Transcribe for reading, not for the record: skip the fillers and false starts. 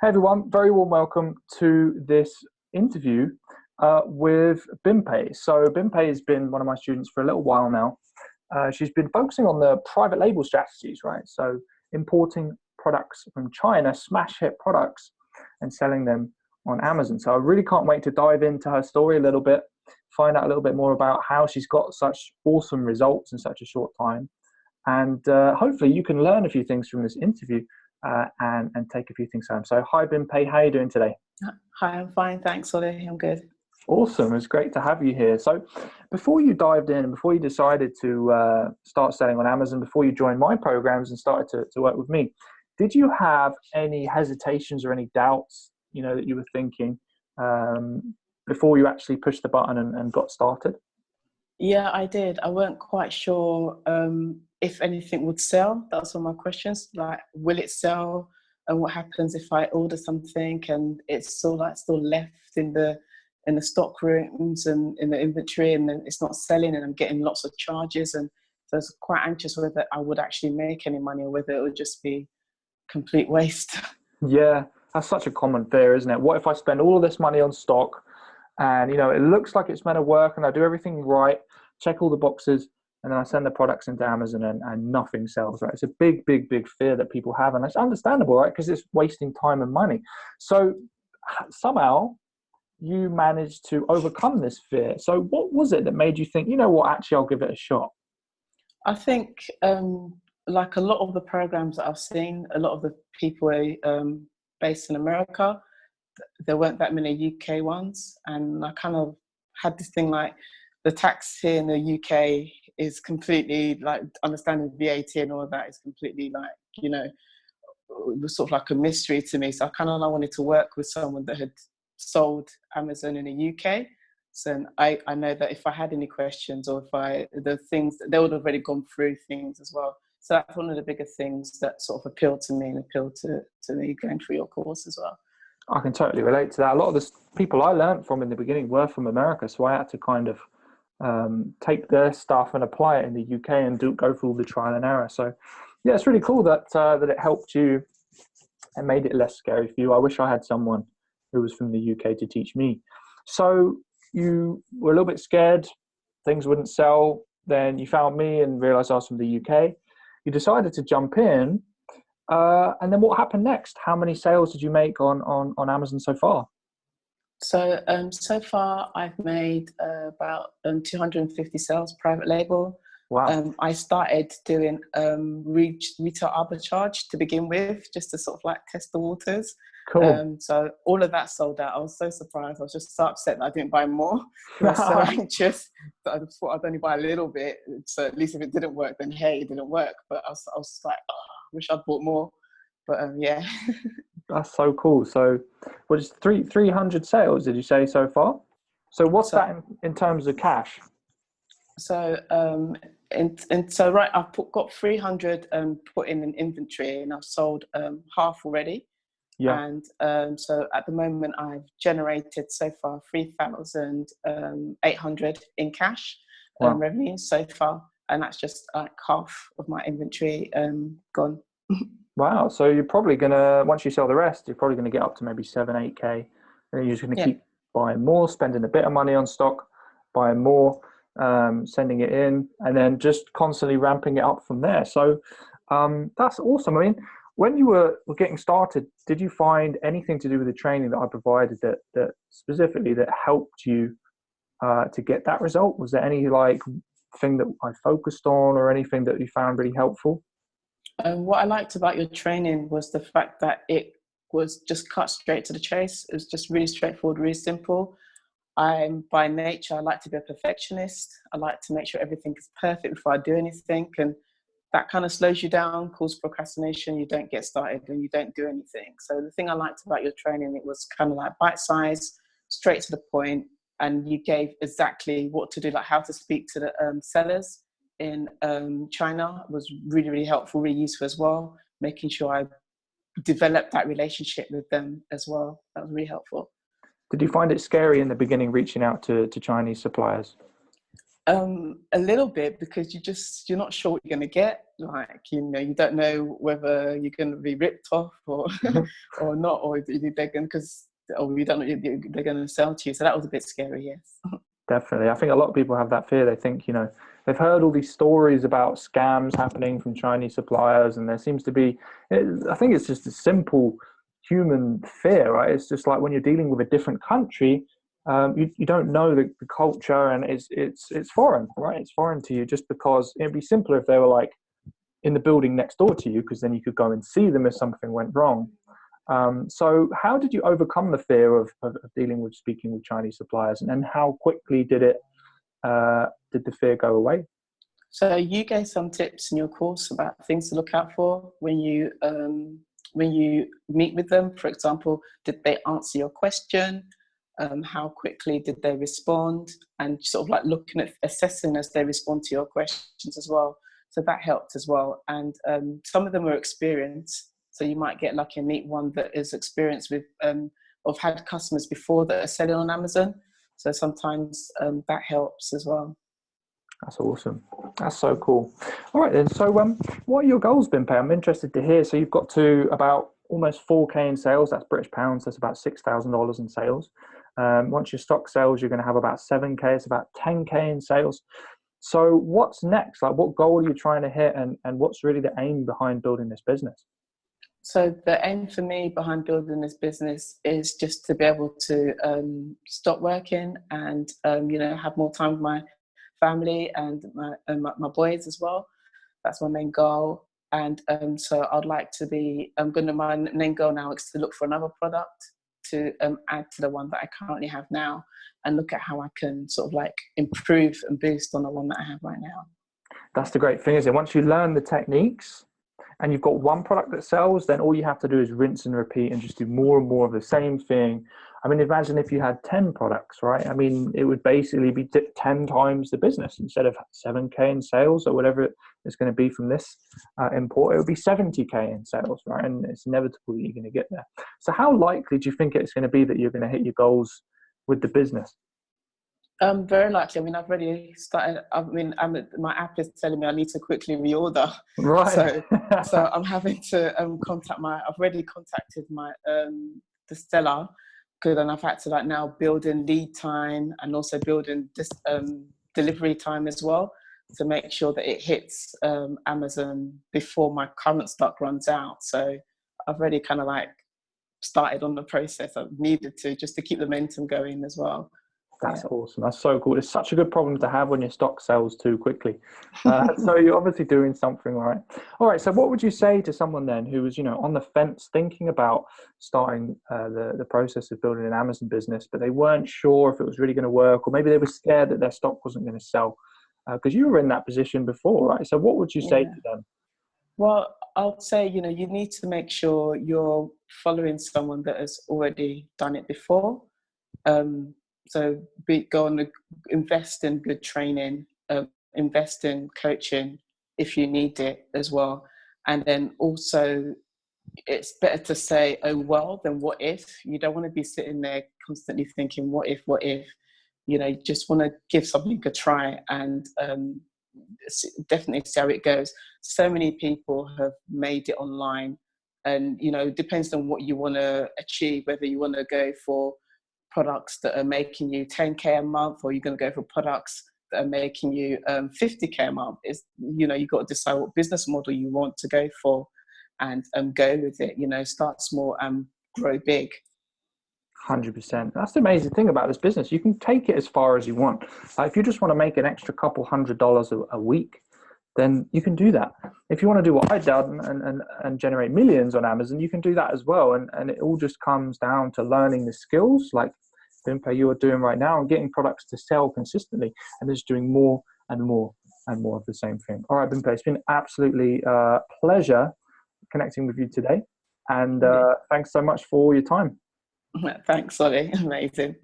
Hey everyone, very warm welcome to this interview with Bimpe. So Bimpe has been one of my students for a little while now. She's been focusing on the private label strategies, right? So importing products from China, smash hit products, and selling them on Amazon. So I really can't wait to dive into her story a little bit, find out a little bit more about how she's got such awesome results in such a short time. And hopefully you can learn a few things from this interview and take a few things home. So hi Bimpe, how are you doing today? Hi, I'm fine, thanks, Ollie. I'm good. Awesome, it's great to have you here. So before you dived in, before you decided to start selling on Amazon, before you joined my programs and started to work with me, did you have any hesitations or any doubts, that you were thinking before you actually pushed the button and got started? Yeah, I did. I weren't quite sure if anything would sell. That's one of my questions. Like, will it sell? And what happens if I order something and it's still left in the stock rooms and in the inventory, and then it's not selling, and I'm getting lots of charges, and so I was quite anxious whether I would actually make any money or whether it would just be complete waste. Yeah, that's such a common fear, isn't it? What if I spend all of this money on stock and it looks like it's meant to work and I do everything right, check all the boxes, and then I send the products into Amazon and nothing sells, right? It's a big, big, big fear that people have, and it's understandable, right? Because it's wasting time and money. So somehow you managed to overcome this fear. So what was it that made you think, you know what, actually I'll give it a shot? I think, like a lot of the programs that I've seen, a lot of the people based in America, there weren't that many UK ones, and I kind of had this thing like the tax here in the UK is completely like understanding VAT and all of that is completely like it was sort of like a mystery to me. So I wanted to work with someone that had sold Amazon in the UK. So I know that if I had any questions or the things, they would have already gone through things as well. So that's one of the bigger things that sort of appealed to me and appealed to me going through your course as well. I can totally relate to that. A lot of the people I learned from in the beginning were from America, so I had to kind of take their stuff and apply it in the UK and go through all the trial and error. So yeah, it's really cool that it helped you and made it less scary for you. I wish I had someone who was from the UK to teach me. So you were a little bit scared things wouldn't sell. Then you found me and realized I was from the UK. You decided to jump in. And then what happened next? How many sales did you make on Amazon so far? So so far I've made about 250 sales private label. Wow. I started doing retail arbitrage to begin with, just to sort of like test the waters. Cool. So all of that sold out. I was so surprised. I was just so upset that I didn't buy more. I was so anxious that I thought I'd only buy a little bit. So at least if it didn't work, then hey, it didn't work. But I was like, oh, I wish I'd bought more. But yeah. That's so cool. So what is 300 sales, did you say, so far? So what's So that in terms of cash? so so right, got 300 put in an inventory, and I've sold half already. Yeah. And so at the moment I've generated so far 3,800 in cash Wow. revenue so far, and that's just like half of my inventory gone. Wow. So you're probably gonna, once you sell the rest, you're probably gonna get up to maybe 7, 8K. And then you're just gonna Yeah. keep buying more, spending a bit of money on stock, buying more, sending it in, and then just constantly ramping it up from there. So that's awesome. I mean, when you were getting started, did you find anything to do with the training that I provided that specifically that helped you to get that result? Was there any like thing that I focused on or anything that you found really helpful? What I liked about your training was the fact that it was just cut straight to the chase. It was just really straightforward, really simple. I'm by nature, I like to be a perfectionist. I like to make sure everything is perfect before I do anything. And that kind of slows you down, causes procrastination. You don't get started and you don't do anything. So the thing I liked about your training, it was kind of like bite-sized, straight to the point, and you gave exactly what to do, like how to speak to the sellers in China was really, really helpful, really useful as well. Making sure I developed that relationship with them as well. That was really helpful. Did you find it scary in the beginning reaching out to Chinese suppliers? A little bit, because you're not sure what you're going to get. like, you don't know whether you're going to be ripped off or or not, or they're going, because, or you don't know, they're going to sell to you. So that was a bit scary, yes. Definitely. I think a lot of people have that fear. They think, they've heard all these stories about scams happening from Chinese suppliers, and there seems to be, I think it's just a simple human fear, right? It's just like when you're dealing with a different country, you don't know the culture, and it's foreign, right? It's foreign to you, just because it'd be simpler if they were like in the building next door to you, because then you could go and see them if something went wrong. So how did you overcome the fear of dealing with speaking with Chinese suppliers, and how quickly did the fear go away? So you gave some tips in your course about things to look out for when you meet with them. For example, did they answer your question? How quickly did they respond? And sort of like looking at assessing as they respond to your questions as well. So that helped as well. And some of them were experienced. So you might get lucky and meet one that is experienced with, or had customers before that are selling on Amazon. So sometimes that helps as well. That's awesome. That's so cool. All right then. So what are your goals, Bimpe? I'm interested to hear. So you've got to about almost 4K in sales. That's British pounds. That's about $6,000 in sales. Once your stock sells, you're going to have about 7K. It's about 10K in sales. So what's next? Like, what goal are you trying to hit, and what's really the aim behind building this business? So the aim for me behind building this business is just to be able to stop working and have more time with my family and my boys as well. That's my main goal. And so I'd like to be, my main goal now is to look for another product to add to the one that I currently have now, and look at how I can sort of like improve and boost on the one that I have right now. That's the great thing, is it? Once you learn the techniques and you've got one product that sells, then all you have to do is rinse and repeat and just do more and more of the same thing. I mean, imagine if you had 10 products, right? I mean, it would basically be 10 times the business. Instead of 7K in sales or whatever it's going to be from this import, it would be 70K in sales, right? And it's inevitable that you're going to get there. So how likely do you think it's going to be that you're going to hit your goals with the business? Very likely. I mean, I've already started. I mean, my app is telling me I need to quickly reorder. Right. So I'm having to contact I've already contacted my the seller, good, and I've had to like now build in lead time and also build in this delivery time as well, to make sure that it hits Amazon before my current stock runs out. So I've already kind of like started on the process. I've needed to, just to keep the momentum going as well. That's awesome. That's so cool. It's such a good problem to have when your stock sells too quickly. So you're obviously doing something right. All right. So what would you say to someone then who was, on the fence thinking about starting the process of building an Amazon business, but they weren't sure if it was really going to work, or maybe they were scared that their stock wasn't going to sell? Because you were in that position before, right? So what would you say to them? Well, I'll say, you need to make sure you're following someone that has already done it before. So go on, invest in good training, invest in coaching if you need it as well. And then also, it's better to say, oh, well, than what if. You don't want to be sitting there constantly thinking, what if? You just want to give something a try, and definitely see how it goes. So many people have made it online, and, it depends on what you want to achieve, whether you want to go for products that are making you 10K a month, or you're going to go for products that are making you 50K a month. You've got to decide what business model you want to go for, and go with it. Start small and grow big. 100%. That's the amazing thing about this business. You can take it as far as you want. If you just want to make an extra couple $100 a week, then you can do that. If you want to do what I did and generate millions on Amazon, you can do that as well. And it all just comes down to learning the skills like Bimpe, you are doing right now, and getting products to sell consistently, and just doing more and more and more of the same thing. All right, Bimpe, it's been absolutely pleasure connecting with you today. And thanks so much for your time. Thanks, Ollie. Amazing.